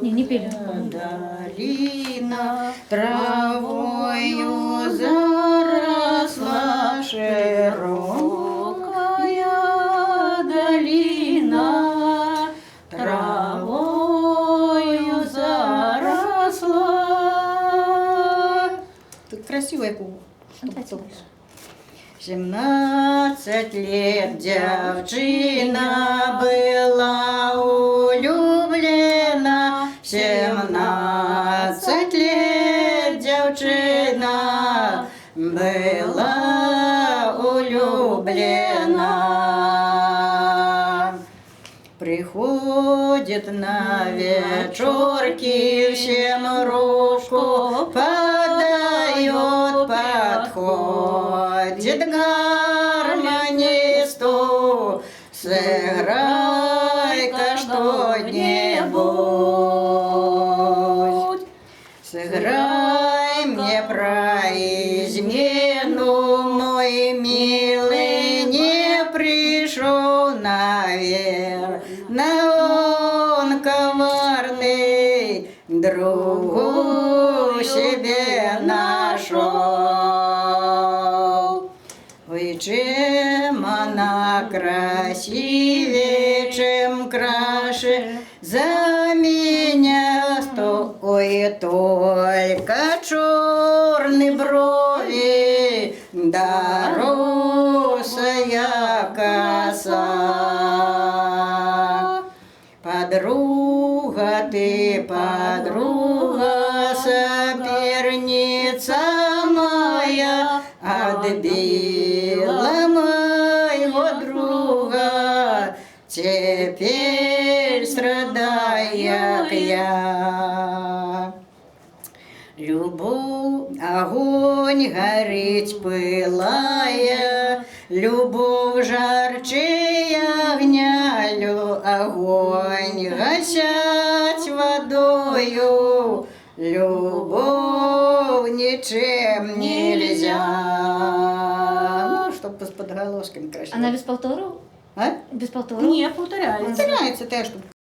Не, не пели. Долина травою заросла, широкая долина травою заросла. Тут красиво, як у 17 лет девчина была улюблена, 17 лет девчина была улюблена. Приходит на вечерки, всем руку подает, подходит гармонисту, сыграй-ка что-нибудь, сыграй мне про измену, мой милый не пришел наверх. Он коварный, другу себе нашел. Ой, чем она красивее, чем краше за меня сто. Ой, только черные брови, да русая коса. Подруга ты, подруга, соперница моя, отбила моего друга, теперь страдаю я. Любовь, огонь горит пылая, любовь жарче огня, огонь гасять водою, любовь ничем нельзя. Ну, чтоб с подголоском красиво. Она без полтору? А? Без полтору? Ні, повторяється. Старается те, щоб